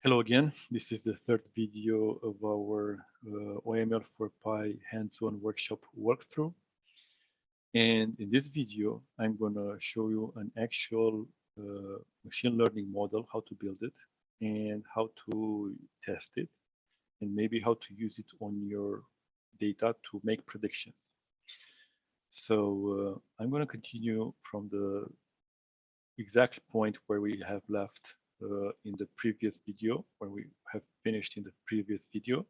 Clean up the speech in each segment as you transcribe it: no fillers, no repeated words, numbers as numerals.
Hello again. This is the third video of our OML4Py hands-on workshop walkthrough. And in this video, I'm going to show you an actual machine learning model, how to build it and how to test it, and maybe how to use it on your data to make predictions. So I'm going to continue from the exact point where we have left in the previous video, where we have finished in the previous video.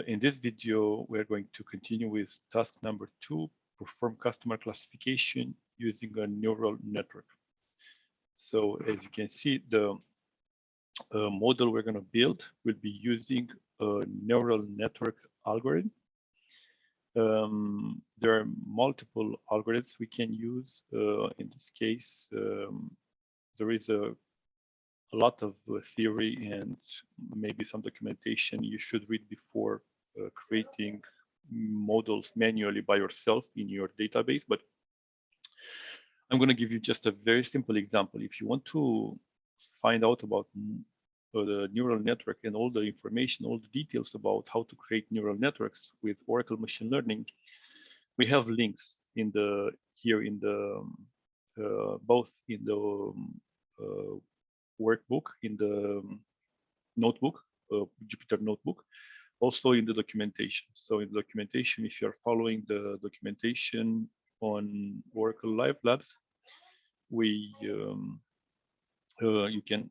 In this video, we're going to continue with task number 2, perform customer classification using a neural network. So as you can see, the model we're going to build will be using a neural network algorithm. There are multiple algorithms we can use. In this case, there is a lot of theory and maybe some documentation you should read before creating models manually by yourself in your database. But I'm going to give you just a very simple example. If you want to find out about the neural network and all the information, all the details about how to create neural networks with Oracle machine learning, we have links in the here in the both in the workbook, in the notebook, Jupyter notebook, also in the documentation. So in the documentation, if you're following the documentation on Oracle LiveLabs, you can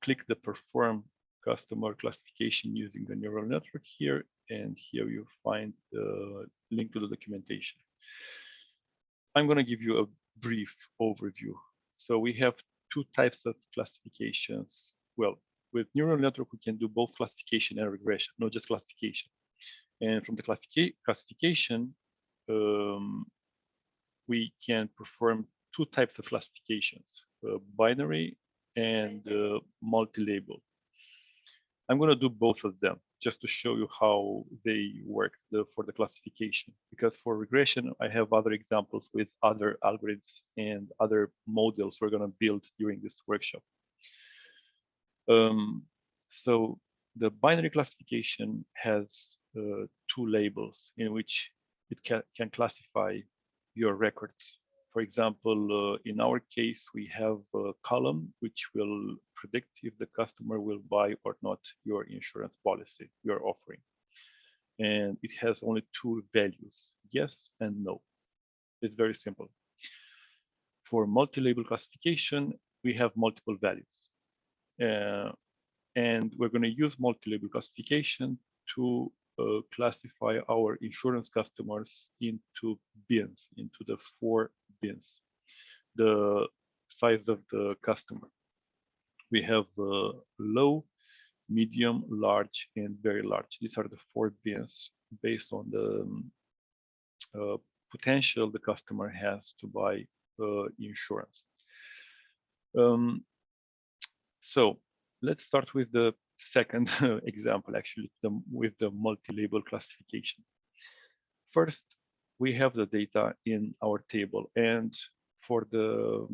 click the perform customer classification using the neural network here, and here you find the link to the documentation. I'm going to give you a brief overview. So we have two types of classifications. Well, with neural network, we can do both classification and regression, not just classification. And from the classification, we can perform two types of classifications, binary and multi-label. I'm going to do both of them just to show you how they work for the classification. Because for regression, I have other examples with other algorithms and other models we're going to build during this workshop. So the binary classification has two labels in which it can classify your records. For example, in our case, we have a column which will predict if the customer will buy or not your insurance policy you're offering. And it has only two values, yes and no. It's very simple. For multi-label classification, we have multiple values. And we're going to use multi-label classification to classify our insurance customers into bins, into the 4 bins. The size of the customer. We have low, medium, large, and very large. These are the 4 bins based on the potential the customer has to buy insurance. So let's start with the second example, actually, with the multi-label classification. First, we have the data in our table, and for the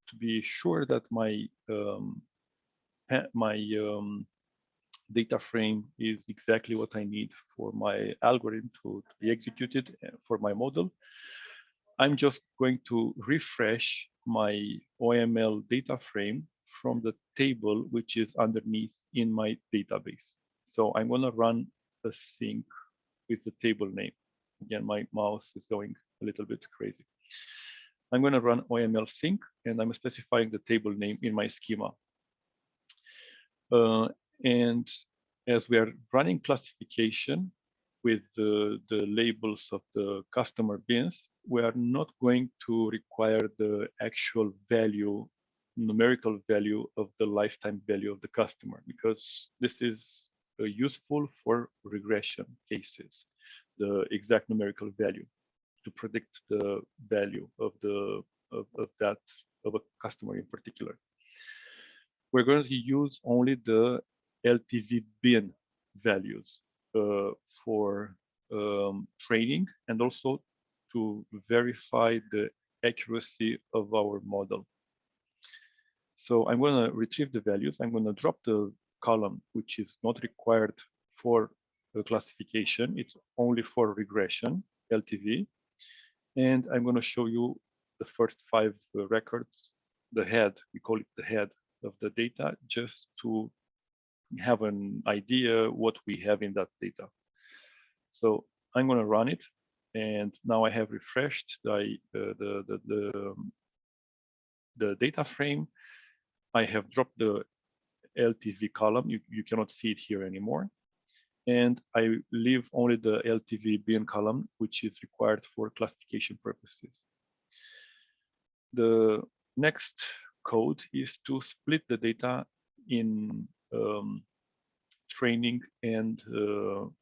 to be sure that my data frame is exactly what I need for my algorithm to be executed for my model, I'm just going to refresh my OML data frame from the table which is underneath in my database. So I'm going to run a sync with the table name. Again, my mouse is going a little bit crazy. I'm going to run OML sync, and I'm specifying the table name in my schema. And as we are running classification with the labels of the customer bins, we are not going to require the actual value, numerical value of the lifetime value of the customer, because this is useful for regression cases, the exact numerical value to predict the value of a customer in particular. We're going to use only the LTV bin values for training and also to verify the accuracy of our model. So I'm going to retrieve the values. I'm going to drop the column, which is not required for the classification. It's only for regression, LTV. And I'm going to show you the first 5 records, the head, we call it the head of the data, just to have an idea what we have in that data. So I'm going to run it. And now I have refreshed the data frame. I have dropped the LTV column. You cannot see it here anymore. And I leave only the LTV bin column, which is required for classification purposes. The next code is to split the data in training and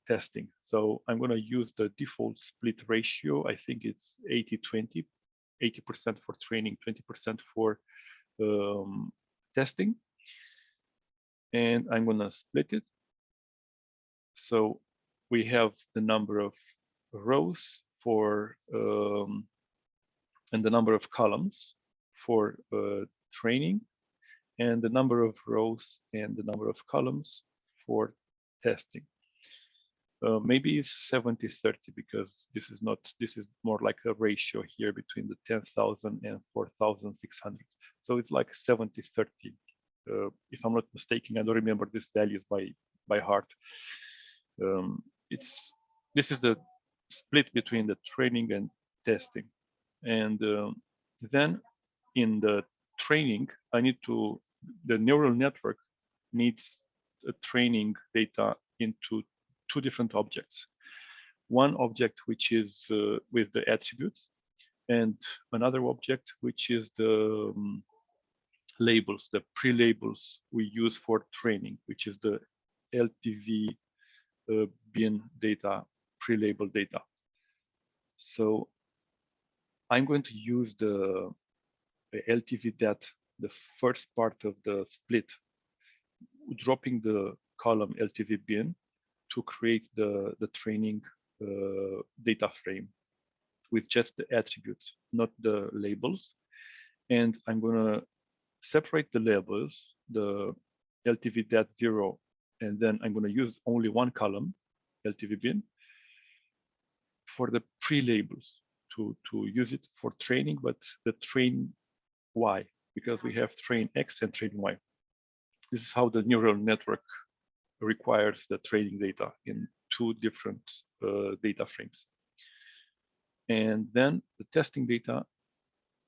testing. So I'm going to use the default split ratio. I think it's 80-20, 80% for training, 20% for testing. And I'm going to split it. So we have the number of rows for and the number of columns for training, and the number of rows and the number of columns for testing. Maybe it's 70-30 because this is more like a ratio here between the 10,000 and 4,600. So it's like 70-30. If I'm not mistaken, I don't remember these values by heart. This is the split between the training and testing. And then in the training, the neural network needs a training data into 2 different objects. One object which is with the attributes, and another object which is the labels, the pre-labels we use for training, which is the LTV bin data, pre-label data. So I'm going to use the LTV dat, the first part of the split, dropping the column LTV bin to create the training data frame with just the attributes, not the labels. And I'm going to separate the labels, the LTV dat 0, and then I'm going to use only one column, LTV bin, for the pre-labels to use it for training, but the train Y, because we have train X and train Y. This is how the neural network requires the training data in 2 different data frames. And then the testing data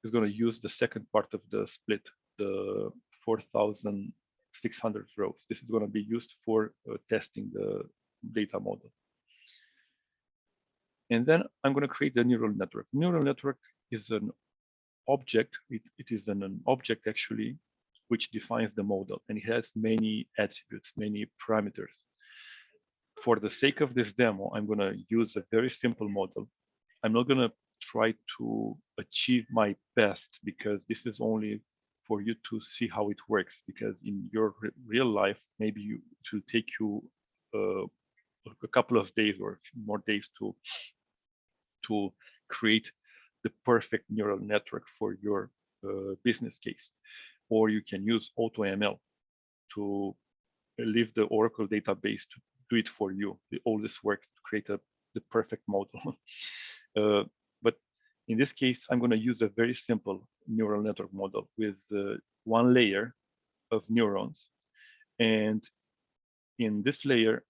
is going to use the second part of the split, the 4,600 rows. This is going to be used for testing the data model. And then I'm going to create the neural network. Neural network is an object. It is an object actually, which defines the model, and it has many attributes, many parameters. For the sake of this demo, I'm going to use a very simple model. I'm not going to try to achieve my best, because this is only for you to see how it works, because in your real life, maybe it will take you a couple of days or more days to create the perfect neural network for your business case. Or you can use AutoML to leave the Oracle database to do it for you, all this work to create the perfect model. But in this case, I'm going to use a very simple neural network model with one layer of neurons. And in this layer,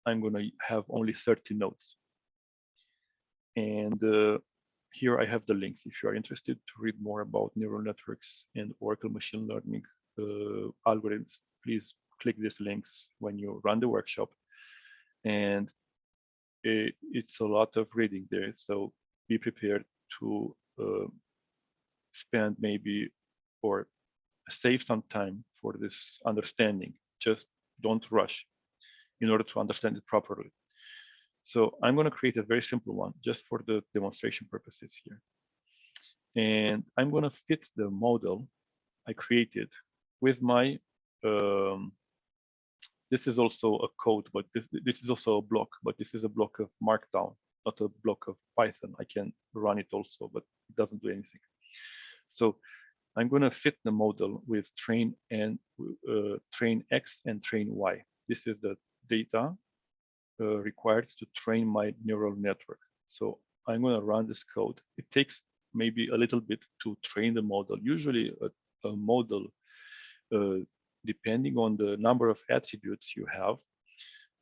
I'm going to have only 30 nodes. And here I have the links. If you are interested to read more about neural networks and Oracle machine learning algorithms, please click these links when you run the workshop. And it's a lot of reading there. So be prepared to spend maybe or save some time for this understanding. Just don't rush in order to understand it properly. So I'm going to create a very simple one just for the demonstration purposes here. And I'm going to fit the model I created with my, this is also a code, but this is also a block, but this is a block of Markdown, not a block of Python. I can run it also, but it doesn't do anything. So I'm going to fit the model with train X and train Y. This is the data required to train my neural network. So I'm going to run this code. It takes maybe a little bit to train the model. Usually a model, depending on the number of attributes you have,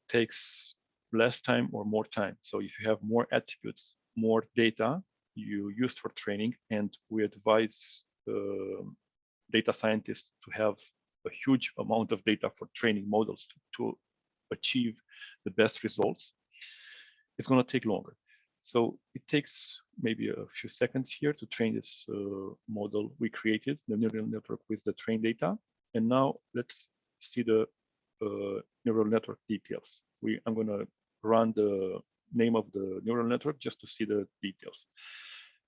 takes less time or more time. So if you have more attributes, more data you used for training, and we advise data scientists to have a huge amount of data for training models to achieve the best results, it's going to take longer. So it takes maybe a few seconds here to train this model we created, the neural network with the trained data. And now let's see the neural network details. I'm going to run the name of the neural network just to see the details.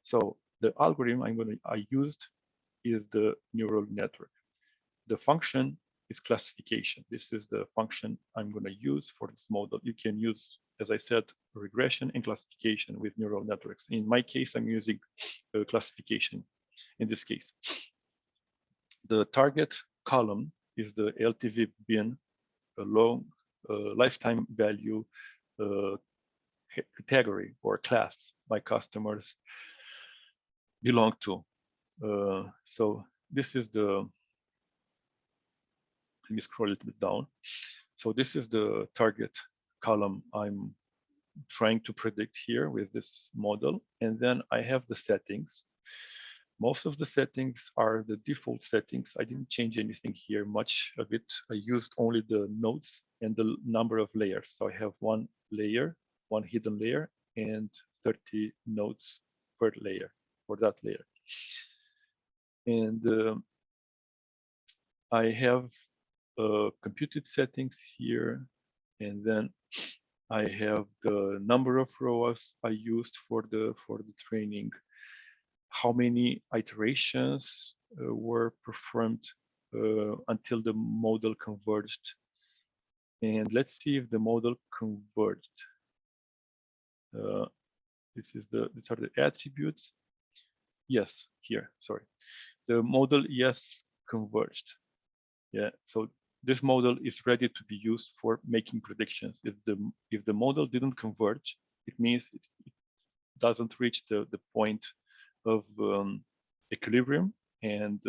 So the algorithm I used is the neural network. The function is classification. This is the function I'm going to use for this model. You can use, as I said, regression and classification with neural networks. In my case, I'm using classification in this case. The target column is the LTV bin, a long lifetime value category or class my customers belong to. So this is the, let me scroll a little bit down. So this is the target column I'm trying to predict here with this model. And then I have the settings. Most of the settings are the default settings. I didn't change anything here much of it. I used only the nodes and the number of layers. So I have one layer, one hidden layer, and 30 nodes per layer for that layer. And I have computed settings here, and then I have the number of rows I used for the training, how many iterations were performed until the model converged. And let's see if the model converged. These are the attributes. Yes, here, sorry. The model, yes, converged. Yeah, so this model is ready to be used for making predictions. If the model didn't converge, it means it doesn't reach the point of equilibrium and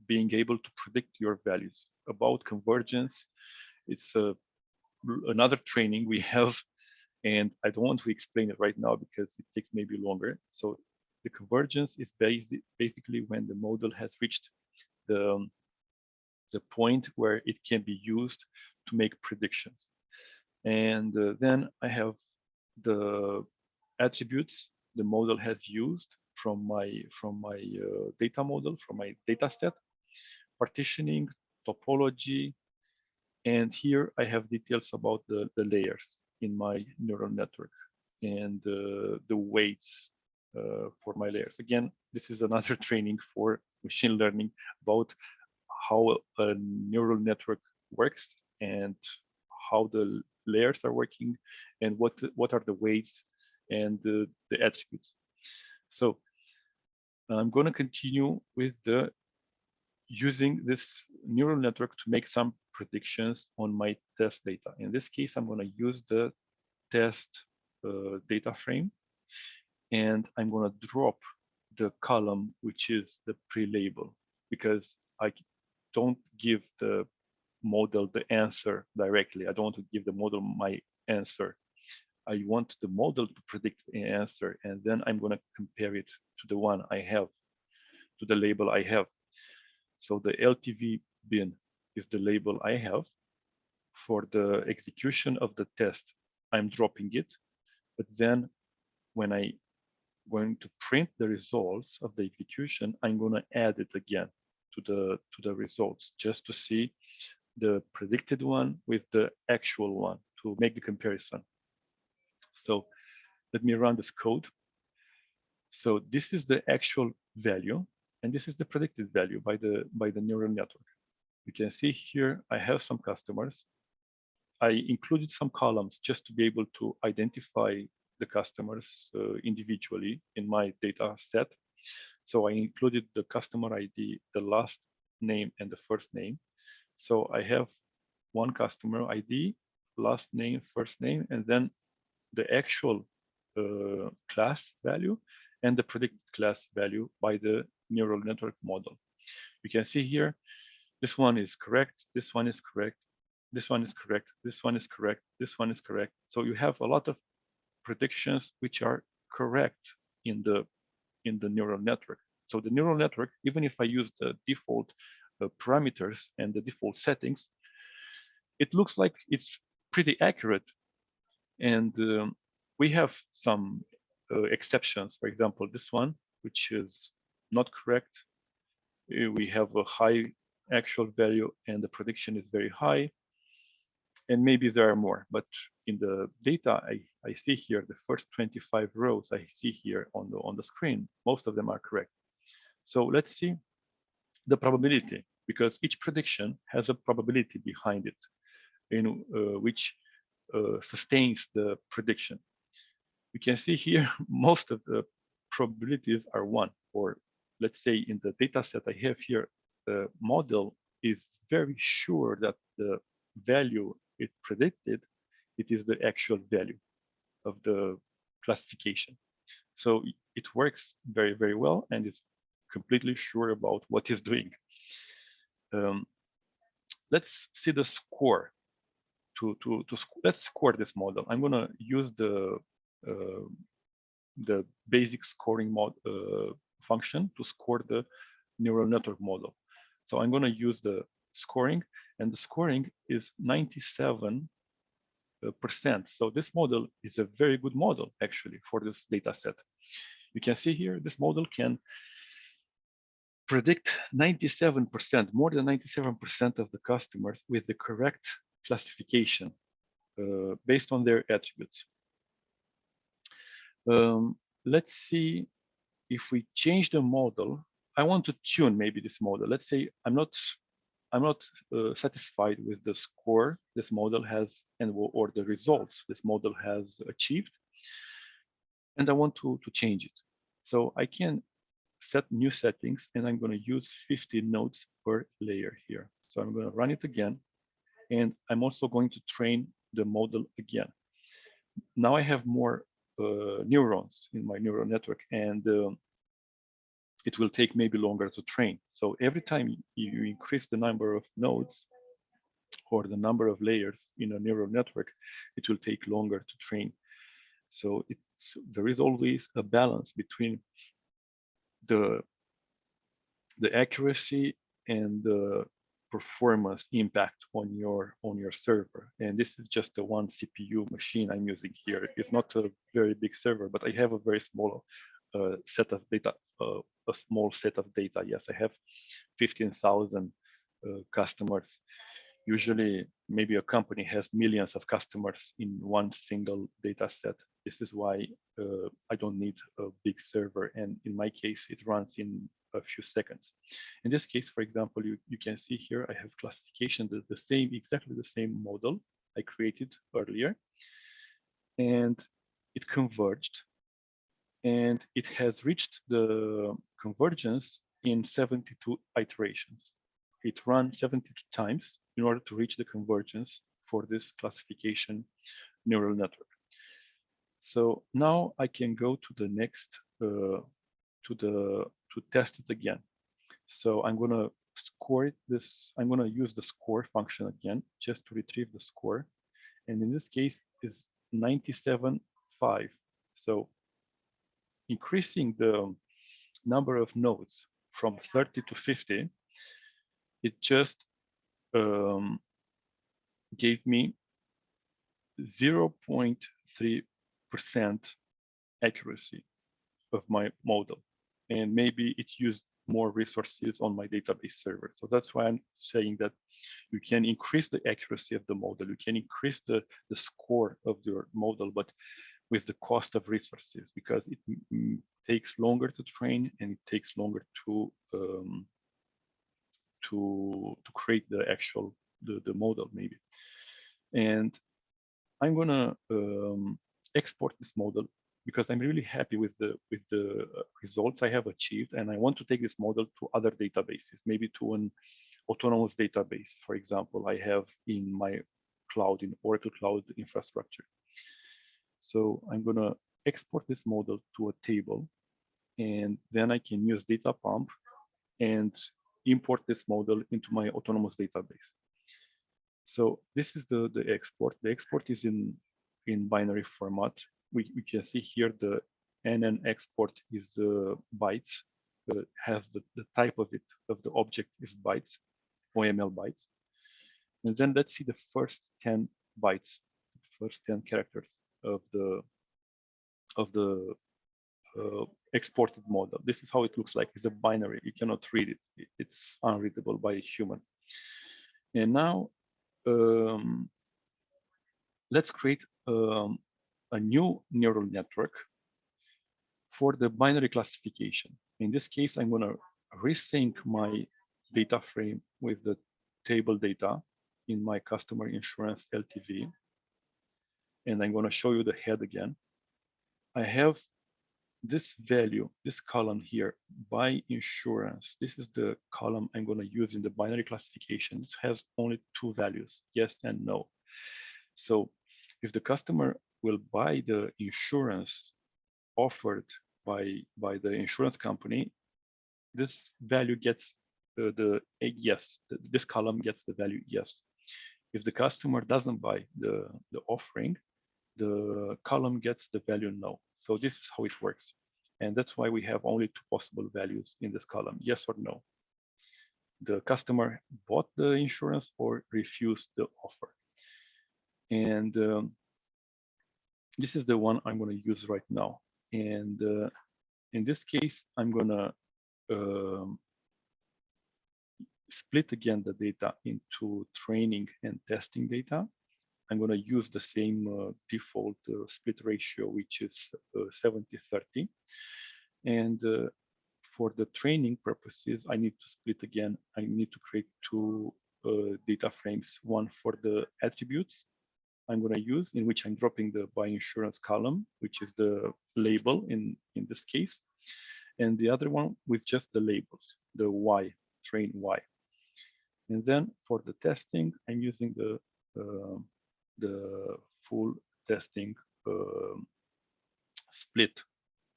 being able to predict your values. About convergence, it's another training we have, and I don't want to explain it right now because it takes maybe longer. So the convergence is basically when the model has reached the point where it can be used to make predictions. And then I have the attributes the model has used from my data model, from my data set, partitioning, topology, and here I have details about the layers in my neural network and the weights for my layers. Again, this is another training for machine learning about how a neural network works and how the layers are working and what are the weights and the attributes. So I'm going to continue with using this neural network to make some predictions on my test data. In this case, I'm going to use the test data frame, and I'm going to drop the column which is the pre-label, because I don't give the model the answer directly. I don't want to give the model my answer. I want the model to predict the answer, and then I'm going to compare it to the one I have, to the label I have. So the LTV bin is the label I have. For the execution of the test, I'm dropping it. But then when I'm going to print the results of the execution, I'm going to add it again to the results just to see the predicted one with the actual one to make the comparison. So let me run this code. So this is the actual value, and this is the predicted value by the neural network. You can see here I have some customers. I included some columns just to be able to identify the customers individually in my data set. So I included the customer ID, the last name, and the first name. So I have one customer ID, last name, first name, and then the actual class value and the predicted class value by the neural network model. You can see here, this one is correct, this one is correct, this one is correct, this one is correct, this one is correct. So you have a lot of predictions which are correct in the neural network. So the neural network, even if I use the default parameters and the default settings, it looks like it's pretty accurate. And we have some exceptions. For example, this one, which is not correct. We have a high actual value and the prediction is very high. And maybe there are more, but in the data I see here, the first 25 rows I see here on the screen, most of them are correct. So let's see the probability, because each prediction has a probability behind it, in which sustains the prediction. You can see here most of the probabilities are 1, or let's say in the data set I have here, the model is very sure that the value it predicted, it is the actual value of the classification. So it works very, very well, and it's completely sure about what it's doing. Let's see the score. Let's score this model. I'm going to use the basic scoring function to score the neural network model. So I'm going to use the scoring, and the scoring is 97%. So this model is a very good model actually for this data set. You can see here this model can predict 97%, more than 97% of the customers with the correct classification based on their attributes. Let's see if we change the model. I want to tune maybe this model. Let's say I'm not satisfied with the score this model has or the results this model has achieved, and I want to change it. So I can set new settings, and I'm going to use 50 nodes per layer here. So I'm going to run it again, and I'm also going to train the model again. Now I have more neurons in my neural network, and it will take maybe longer to train. So every time you increase the number of nodes or the number of layers in a neural network, it will take longer to train. So there is always a balance between the accuracy and the performance impact on your server. And this is just a one CPU machine I'm using here. It's not a very big server, but I have a very small set of data, a small set of data. Yes, I have 15,000 customers. Usually, maybe a company has millions of customers in one single data set. This is why I don't need a big server. And in my case, it runs in a few seconds. In this case, for example, you can see here, I have classification, exactly the same model I created earlier. And it converged. And it has reached the convergence in 72 iterations. It ran 72 times in order to reach the convergence for this classification neural network. So now I can go to the next, to test it again. So I'm going to score this. I'm going to use the score function again, just to retrieve the score. And in this case, is 97.5. So increasing the number of nodes from 30 to 50, it just gave me 0.3% accuracy of my model. And maybe it used more resources on my database server. So that's why I'm saying that you can increase the accuracy of the model. You can increase the score of your model, but with the cost of resources, because it takes longer to train and it takes longer to create the actual the model maybe. And I'm gonna export this model because I'm really happy with the results I have achieved, and I want to take this model to other databases, maybe to an autonomous database, for example, I have in my cloud, in Oracle Cloud infrastructure. So I'm going to export this model to a table, and then I can use data pump and import this model into my autonomous database. So this is the export. The export is in binary format. We can see here the NN export is bytes. Has the type of it, of the object is bytes, OML bytes. And then let's see the first 10 bytes, first 10 characters of the exported model. This is how it looks like. It's a binary. You cannot read it. It's unreadable by a human. And now let's create a new neural network for the binary classification. In this case, I'm going to resync my data frame with the table data in my customer insurance LTV. And I'm going to show you the head again. I have this value, this column here, by insurance. This is the column I'm going to use in the binary classification. This has only two values, yes and no. So if the customer will buy the insurance offered by the insurance company, this value gets the yes. This column gets the value yes. If the customer doesn't buy the offering, the column gets the value no. So this is how it works. And that's why we have only two possible values in this column, yes or no. The customer bought the insurance or refused the offer. And this is the one I'm going to use right now. And in this case, I'm going to split again the data into training and testing data. I'm going to use the same default split ratio, which is 70-30. And for the training purposes, I need to split again. I need to create two data frames, one for the attributes I'm going to use, in which I'm dropping the by insurance column, which is the label in this case, and the other one with just the labels, the Y, train Y. And then for the testing, I'm using the full testing split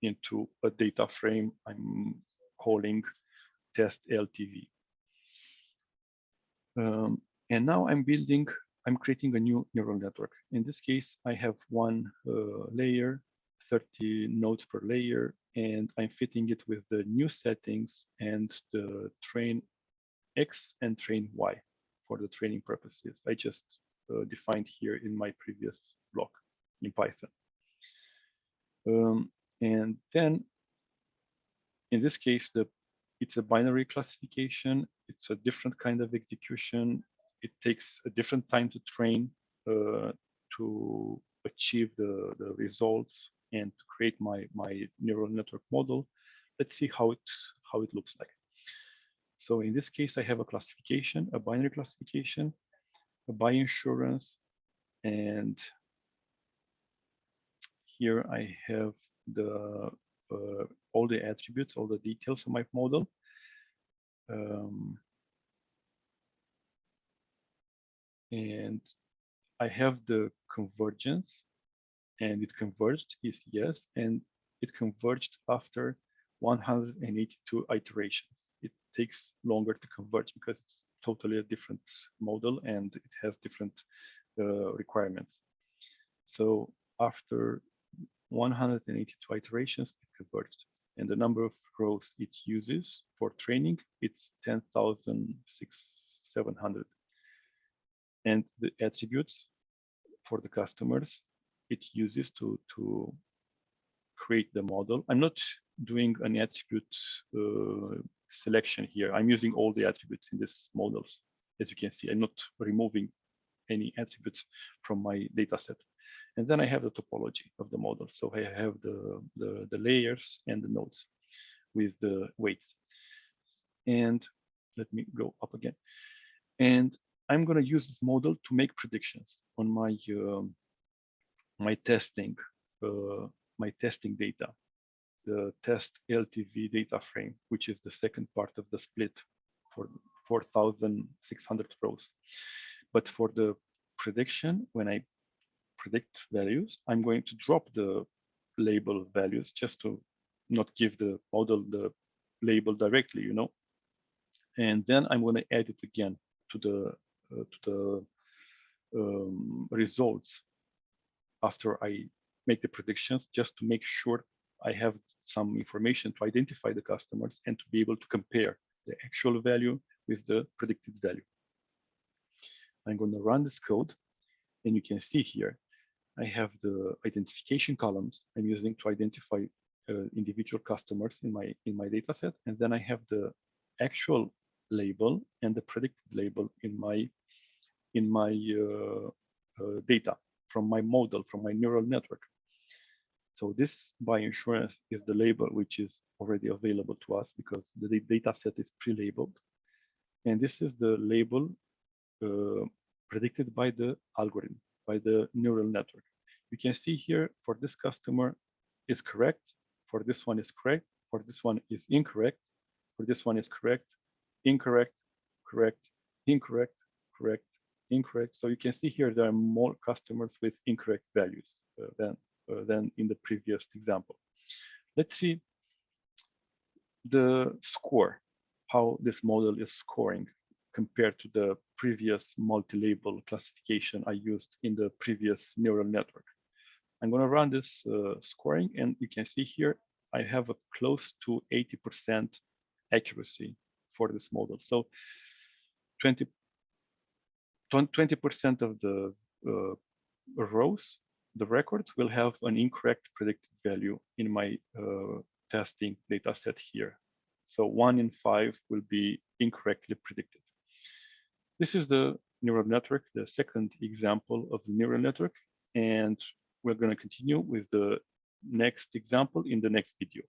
into a data frame I'm calling test LTV. And now I'm creating a new neural network. In this case, I have one layer, 30 nodes per layer, and I'm fitting it with the new settings and the train X and train Y for the training purposes. I just defined here in my previous block in Python. And then in this case, it's a binary classification. It's a different kind of execution. It takes a different time to train to achieve the results and to create my neural network model. Let's see how it looks like. So in this case, I have a classification, a binary classification, a by insurance, and here I have the all the attributes, all the details of my model. And I have the convergence, and it converged is yes, and it converged after 182 iterations. It takes longer to converge because it's totally a different model and it has different requirements. So after 182 iterations, it converged. And the number of rows it uses for training, it's 10,700. And the attributes for the customers, it uses to create the model. I'm not doing an attribute selection here. I'm using all the attributes in these models. As you can see, I'm not removing any attributes from my data set. And then I have the topology of the model. So I have the layers and the nodes with the weights. And let me go up again. And I'm going to use this model to make predictions on my my testing my testing data, the test LTV data frame, which is the second part of the split for 4,600 rows. But for the prediction, when I predict values, I'm going to drop the label values just to not give the model the label directly, you know. And then I'm going to add it again to the results after I make the predictions, just to make sure I have some information to identify the customers and to be able to compare the actual value with the predicted value. I'm going to run this code, and you can see here I have the identification columns I'm using to identify individual customers in my data set, and then I have the actual label and the predicted label in my data from my model, from my neural network. So this by insurance is the label which is already available to us because the data set is pre-labeled, and this is the label predicted by the algorithm, by the neural network. You can see here for this customer is correct, for this one is correct, for this one is incorrect, for this one is correct, incorrect, correct, incorrect, correct, incorrect. So you can see here there are more customers with incorrect values than in the previous example. Let's see the score, how this model is scoring compared to the previous multi-label classification I used in the previous neural network. I'm going to run this scoring, and you can see here I have a close to 80% accuracy for this model. So 20% of the rows, the records, will have an incorrect predicted value in my testing data set here. So 1 in 5 will be incorrectly predicted. This is the neural network, the second example of the neural network, and we're going to continue with the next example in the next video.